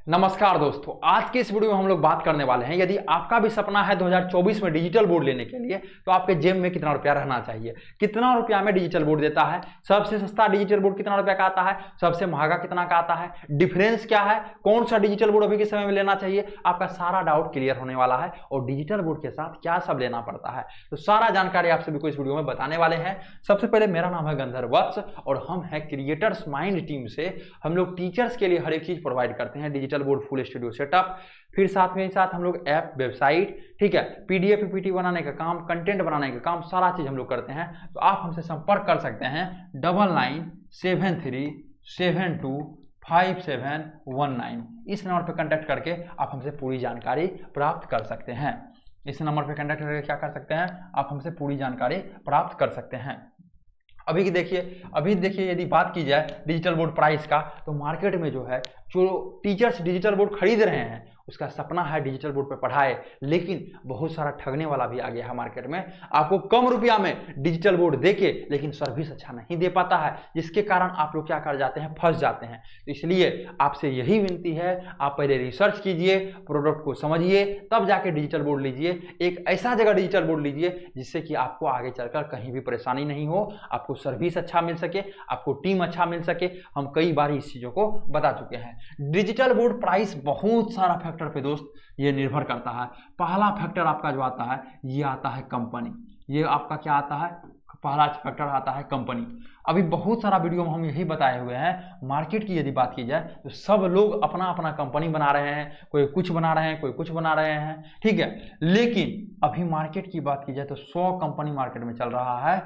नमस्कार दोस्तों, आज के इस वीडियो में हम लोग बात करने वाले हैं यदि आपका भी सपना है 2024 में डिजिटल बोर्ड लेने के लिए तो आपके जेब में कितना रुपया रहना चाहिए, कितना रुपया में डिजिटल बोर्ड देता है, सबसे सस्ता डिजिटल बोर्ड कितना रुपया का आता है, सबसे महंगा कितना का आता है, डिफरेंस क्या है, कौन सा डिजिटल बोर्ड अभी के समय में लेना चाहिए, आपका सारा डाउट क्लियर होने वाला है और डिजिटल बोर्ड के साथ क्या सब लेना पड़ता है, तो सारा जानकारी आप सभी को इस वीडियो में बताने वाले हैं। सबसे पहले मेरा नाम है गंधर्व वत्स और हम हैं क्रिएटर्स माइंड टीम से। हम लोग टीचर्स के लिए हर एक चीज प्रोवाइड करते हैं, digital board, full studio setup, फिर साथ में साथ हम लोग ऐप, वेबसाइट, ठीक है, पीडीएफ पीपीटी बनाने का काम, कंटेंट बनाने का काम, सारा चीज हम लोग करते हैं। तो आप हमसे संपर्क कर सकते हैं 9973725719 इस नंबर पर कांटेक्ट करके आप हमसे पूरी जानकारी प्राप्त कर सकते हैं। इस नंबर पर कांटेक्ट करके क्या कर सकते हैं, आप हमसे पूरी जानकारी प्राप्त कर सकते हैं। अभी देखिए यदि बात की जाए डिजिटल बोर्ड प्राइस का, तो मार्केट में जो है जो टीचर्स डिजिटल बोर्ड खरीद रहे हैं उसका सपना है डिजिटल बोर्ड पे पढ़ाए, लेकिन बहुत सारा ठगने वाला भी आ गया है मार्केट में। आपको कम रुपया में डिजिटल बोर्ड देके लेकिन सर्विस अच्छा नहीं दे पाता है, जिसके कारण आप लोग क्या कर जाते हैं, फंस जाते हैं। तो इसलिए आपसे यही विनती है, आप पहले रिसर्च कीजिए, प्रोडक्ट को समझिए, तब जाके डिजिटल बोर्ड लीजिए। एक ऐसा जगह डिजिटल बोर्ड लीजिए जिससे कि आपको आगे चलकर कहीं भी परेशानी नहीं हो, आपको सर्विस अच्छा मिल सके, आपको टीम अच्छा मिल सके। हम कई बार इस चीजों को बता चुके हैं। डिजिटल बोर्ड प्राइस बहुत सारा फैक्टर पे दोस्त ये निर्भर करता है। पहला फैक्टर आपका जो आता है ये आता है कंपनी। ये आपका क्या आता है, पहला फैक्टर आता है कंपनी। अभी बहुत सारा वीडियो में हम यही बताए हुए हैं, मार्केट की यदि बात की जाए तो सब लोग अपना अपना कंपनी बना रहे हैं, कोई कुछ बना रहे हैं, कोई कुछ बना रहे हैं, ठीक है। लेकिन अभी मार्केट की बात की जाए तो 100 कंपनी मार्केट में चल रहा है,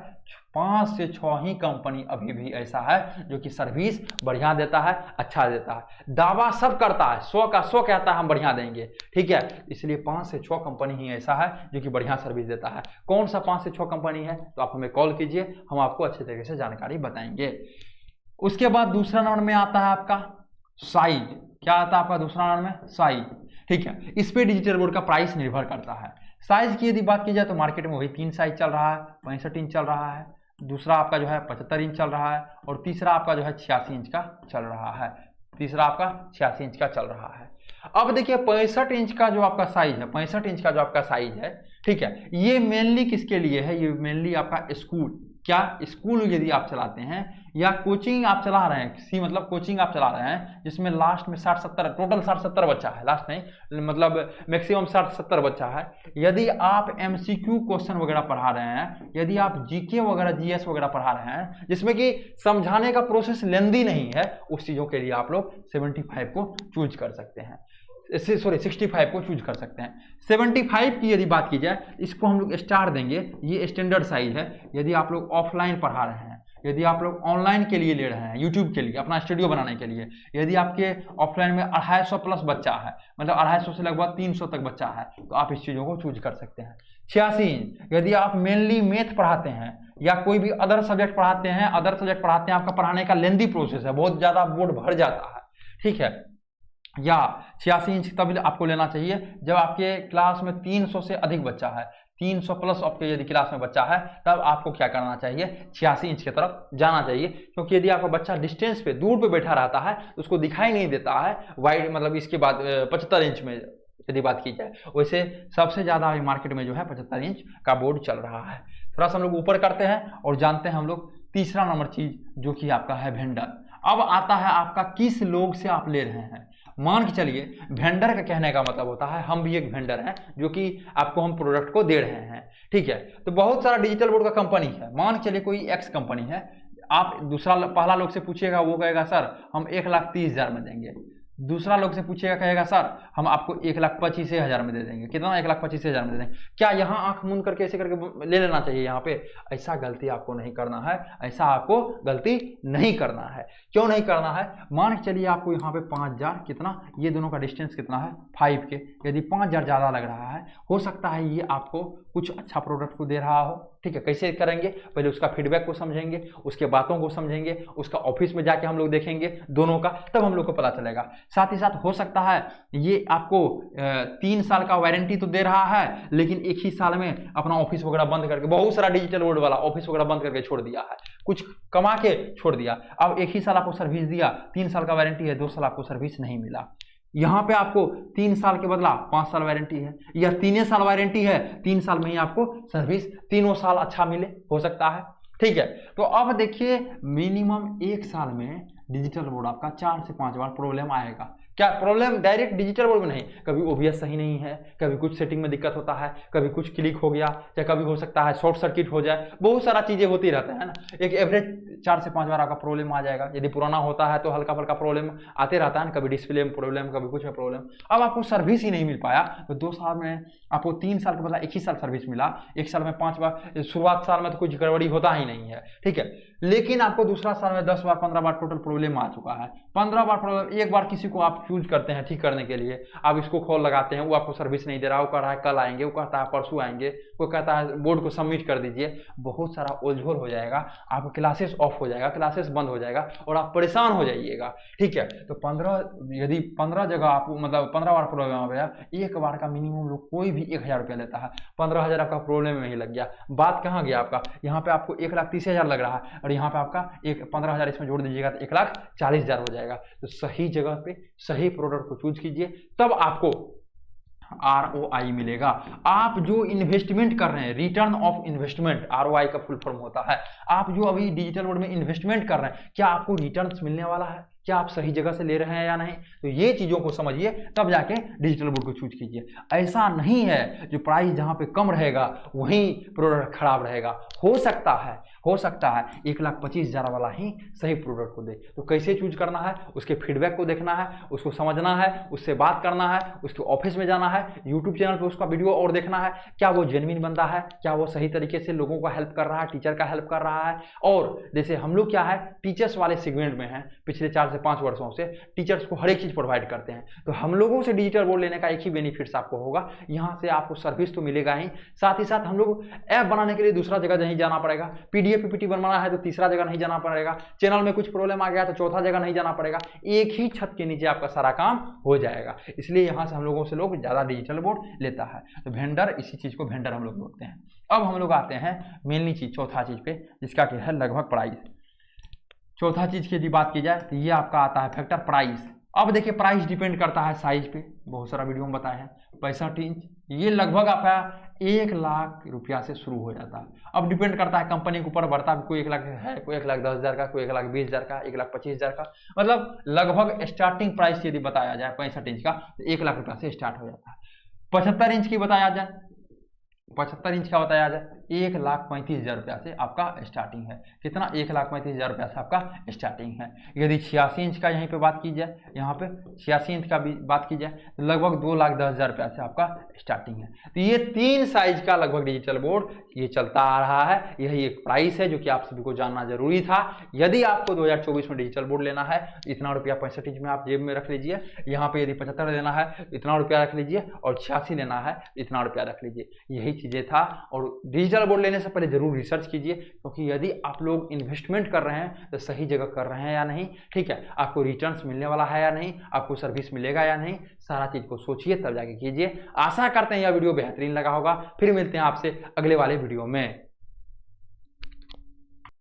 5 से 6 ही कंपनी अभी भी ऐसा है जो कि सर्विस बढ़िया देता है, अच्छा देता है। दावा सब करता है, 100 का 100 कहता है हम बढ़िया देंगे, ठीक है। इसलिए 5 से 6 कंपनी ही ऐसा है जो कि बढ़िया सर्विस देता है। कौन सा 5 से 6 कंपनी है, तो आप हमें कॉल कीजिए, हम आपको अच्छे तरीके से जानकारी बताएंगे। उसके बाद दूसरा नंबर में आता है आपका साइज। क्या आता है आपका दूसरा नंबर में, साइज, ठीक है। इस पे डिजिटल बोर्ड का प्राइस निर्भर करता है। साइज की यदि बात की जाए तो मार्केट में वही 3 साइज चल रहा है, 65 इंच चल रहा है, दूसरा आपका जो है 75 इंच चल रहा है और तीसरा आपका जो है 86 इंच का चल रहा है। तीसरा आपका 86 इंच का चल रहा है। अब देखिए 65 इंच का जो आपका साइज है, 65 इंच का जो आपका साइज है, ठीक है, ये मेनली किसके लिए है, ये मेनली आपका स्कूल, क्या स्कूल यदि आप चलाते हैं या कोचिंग आप चला रहे हैं, सी मतलब कोचिंग आप चला रहे हैं जिसमें लास्ट में 60-70 टोटल 60-70 बच्चा है, लास्ट नहीं मतलब मैक्सिमम 60-70 बच्चा है। यदि आप एमसीक्यू क्वेश्चन वगैरह पढ़ा रहे हैं, यदि आप जीके वगैरह जीएस वगैरह पढ़ा रहे हैं जिसमें कि समझाने का प्रोसेस लेंदी नहीं है, उस चीजों के लिए आप लोग 75 को चूज कर सकते हैं, 65 को चूज कर सकते हैं। 75 की यदि बात की जाए, इसको हम लोग स्टार देंगे, ये स्टैंडर्ड साइज है। यदि आप लोग ऑफलाइन पढ़ा रहे हैं, यदि आप लोग ऑनलाइन के लिए ले रहे हैं, यूट्यूब के लिए, अपना स्टूडियो बनाने के लिए, यदि आपके ऑफलाइन में 250 प्लस बच्चा है, मतलब 250 से लगभग 300 तक बच्चा है, तो आप इस चीजों को चूज कर सकते हैं। 86 इंच, यदि आप मेनली मैथ पढ़ाते हैं या कोई भी अदर सब्जेक्ट पढ़ाते हैं, आपका पढ़ाने का लेंदी प्रोसेस है, बहुत ज्यादा बोर्ड भर जाता है, ठीक है, या 86 इंच तब आपको लेना चाहिए जब आपके क्लास में 300 से अधिक बच्चा है, 300 प्लस आपके यदि क्लास में बच्चा है, तब आपको क्या करना चाहिए, 86 इंच की तरफ जाना चाहिए। क्योंकि यदि आपका बच्चा डिस्टेंस पे दूर पे बैठा रहता है तो उसको दिखाई नहीं देता है वाइड, मतलब इसके बाद 75 इंच में यदि बात की जाए, वैसे सबसे ज्यादा मार्केट में जो है 75 इंच का बोर्ड चल रहा है। थोड़ा सा हम लोग ऊपर करते हैं और जानते हैं हम लोग तीसरा नंबर चीज जो कि आपका है वेंडर। अब आता है आपका किस लोग से आप ले रहे हैं। मान के चलिए वेंडर का कहने का मतलब होता है हम भी एक वेंडर हैं जो कि आपको हम प्रोडक्ट को दे रहे हैं, ठीक है। तो बहुत सारा डिजिटल बोर्ड का कंपनी है, मान के चलिए कोई एक्स कंपनी है, आप पहला लोग से पूछिएगा, वो कहेगा सर हम 1,30,000 में देंगे। दूसरा लोग से पूछेगा, कहेगा सर हम आपको 1,25,000 में दे देंगे। कितना, 1,25,000 में दे देंगे। क्या यहाँ आंख मूंद करके ऐसे करके ले लेना चाहिए यहाँ पे? ऐसा गलती आपको नहीं करना है, ऐसा आपको गलती नहीं करना है। क्यों नहीं करना है, मान के चलिए आपको यहाँ पे 5,000, कितना, ये दोनों का डिस्टेंस कितना है 5 के, यदि 5,000 ज्यादा लग रहा है, हो सकता है ये आपको कुछ अच्छा प्रोडक्ट को दे रहा हो, ठीक है। कैसे करेंगे, पहले उसका फीडबैक को समझेंगे, उसके बातों को समझेंगे, उसका ऑफिस में जाके हम लोग देखेंगे दोनों का, तब हम लोग को पता चलेगा। साथ ही साथ हो सकता है ये आपको 3 साल का वारंटी तो दे रहा है, लेकिन एक ही साल में अपना ऑफिस वगैरह बंद करके, बहुत सारा डिजिटल बोर्ड वाला ऑफिस वगैरह बंद करके छोड़ दिया है, कुछ कमा के छोड़ दिया। अब एक ही साल आपको सर्विस दिया, 3 साल का वारंटी है, 2 साल आपको सर्विस नहीं मिला। यहाँ पे आपको 3 साल के बदला 5 साल वारंटी है, या 3 साल वारंटी है, 3 साल में ही आपको सर्विस तीनों साल अच्छा मिले, हो सकता है। ठीक है, तो अब देखिए मिनिमम 1 साल में डिजिटल बोर्ड आपका 4 से 5 बार प्रॉब्लम आएगा। क्या प्रॉब्लम डायरेक्ट डिजिटल बोर्ड में नहीं, कभी ओबीएस सही नहीं है, कभी कुछ सेटिंग में दिक्कत होता है, कभी कुछ क्लिक हो गया, या कभी हो सकता है शॉर्ट सर्किट हो जाए, बहुत सारा चीजें होती रहता है ना। एक एवरेज 4 से 5 बार आपका प्रॉब्लम आ जाएगा। यदि पुराना होता है तो हल्का फल्का प्रॉब्लम आते रहता है ना, कभी डिस्प्ले में प्रॉब्लम, कभी कुछ में प्रॉब्लम। अब आपको सर्विस ही नहीं मिल पाया तो 2 साल में आपको 3 साल के बदला 1 ही साल सर्विस मिला, 1 साल में 5 बार, शुरुआत साल में तो कुछ गड़बड़ी होता ही नहीं है। ठीक है, लेकिन आपको दूसरा साल में 10 बार 15 बार टोटल प्रॉब्लम आ चुका है। 15 बार प्रॉब्लम, एक बार किसी को आप चूज करते हैं ठीक करने के लिए, आप इसको कॉल लगाते हैं, वो आपको सर्विस नहीं दे रहा, वो कह रहा है कल आएंगे, वो कहता है परसों आएंगे, वो कहता है बोर्ड को सबमिट कर दीजिए, बहुत सारा उलझोल हो जाएगा, आपका क्लासेस ऑफ हो जाएगा, क्लासेस बंद हो जाएगा और आप परेशान हो जाइएगा। ठीक है, तो 15 यदि 15 जगह आप मतलब 15 बार प्रॉब्लम आ गया, एक बार का मिनिमम लोग कोई भी 1000 रुपया लेता है, 15,000 आपका प्रॉब्लम में ही लग गया। बात कहाँ गया आपका, यहाँ पे आपको 1,30,000 लग रहा है और यहाँ पे आपका 15,000 इसमें जोड़ दीजिएगा तो 1,40,000 हो जाएगा। तो सही जगह पे सही प्रोडक्ट को चूज कीजिए, तब आपको ROI मिलेगा। आप जो इन्वेस्टमेंट कर रहे हैं, रिटर्न ऑफ इन्वेस्टमेंट, ROI का फुल फॉर्म होता है। आप जो अभी डिजिटल बोर्ड में इन्वेस्टमेंट कर रहे हैं, क्या आपको रिटर्न्स मिलने वाला है, क्या आप सही जगह से ले रहे हैं या नहीं, तो ये चीजों को समझिए तब जाके डिजिटल बोर्ड को चूज कीजिए। ऐसा नहीं है जो प्राइस जहां पे कम रहेगा वहीं प्रोडक्ट खराब रहेगा। हो सकता है 1,25,000 वाला ही सही प्रोडक्ट को दे। तो कैसे चूज करना है, उसके फीडबैक को देखना है, उसको समझना है, उससे बात करना है, उसके ऑफिस में जाना है, यूट्यूब चैनल पे उसका वीडियो और देखना है, क्या वो जेन्युइन बंदा है, क्या वो सही तरीके से लोगों का हेल्प कर रहा है, टीचर का हेल्प कर रहा है। और जैसे हम लोग क्या है टीचर्स वाले सेगमेंट में हैं, पिछले 4 से 5 वर्षों से टीचर्स को हर एक चीज प्रोवाइड करते हैं, तो हम लोगों से डिजिटल बोर्ड लेने का एक ही बेनिफिट्स आपको होगा, यहाँ से आपको सर्विस तो मिलेगा ही, साथ ही साथ हम लोग ऐप बनाने के लिए दूसरा जगह नहीं जाना पड़ेगा, पीडीएफ पीपीटी बनवाना है तो तीसरा जगह नहीं जाना पड़ेगा, चैनल में कुछ प्रॉब्लम आ गया तो चौथा जगह नहीं जाना पड़ेगा, एक ही छत के नीचे आपका सारा काम हो जाएगा। इसलिए यहाँ से हम लोगों से लोग ज्यादा डिजिटल बोर्ड लेता है। तो वेंडर, इसी चीज को वेंडर हम लोग बोलते हैं। अब हम लोग आते हैं मेनली चीज, चौथा चीज पे, जिसका कि है लगभग प्राइस। चौथा चीज की यदि बात की जाए तो ये आपका आता है फैक्टर प्राइस। अब देखिए प्राइस डिपेंड करता है साइज पे, बहुत सारा वीडियो में बताया है। 65 इंच ये लगभग आपका 1 लाख रुपया से शुरू हो जाता है। अब डिपेंड करता है कंपनी के ऊपर, बढ़ता कोई 1 लाख है, कोई 1,10,000 का, कोई 1,20,000 का, 1,25,000 का, मतलब लगभग स्टार्टिंग प्राइस यदि बताया जाए 65 इंच का तो 1 लाख रुपया से स्टार्ट हो जाता है। 75 इंच की बताया जाए, 75 इंच का बताया जाए 1,35,000 रुपया से आपका स्टार्टिंग है। कितना, 1,35,000 रुपया से आपका स्टार्टिंग है। यदि 86 इंच का यहीं पे बात की जाए, यहाँ पे 86 इंच का भी बात की जाए तो लगभग 2,10,000 रुपया से आपका स्टार्टिंग है। तो ये 3 साइज का लगभग डिजिटल बोर्ड ये चलता आ रहा है। यही एक प्राइस है जो कि आप सभी को जानना जरूरी था। यदि आपको 2024 में डिजिटल बोर्ड लेना है इतना रुपया 65 इंच में आप जेब में रख लीजिए, यहाँ पे यदि 75 लेना है इतना रुपया रख लीजिए, और 86 लेना है इतना रुपया रख लीजिए। यही चीजें था। और डिजिटल बोर्ड लेने से पहले जरूर रिसर्च कीजिए, क्योंकि यदि आप लोग इन्वेस्टमेंट कर रहे हैं तो सही जगह कर रहे हैं या नहीं, ठीक है, आपको रिटर्न्स मिलने वाला है या नहीं, आपको सर्विस मिलेगा या नहीं, सारा चीज को सोचिए तब जाके कीजिए। आशा करते हैं यह वीडियो बेहतरीन लगा होगा। फिर मिलते हैं आपसे अगले वाले वीडियो में।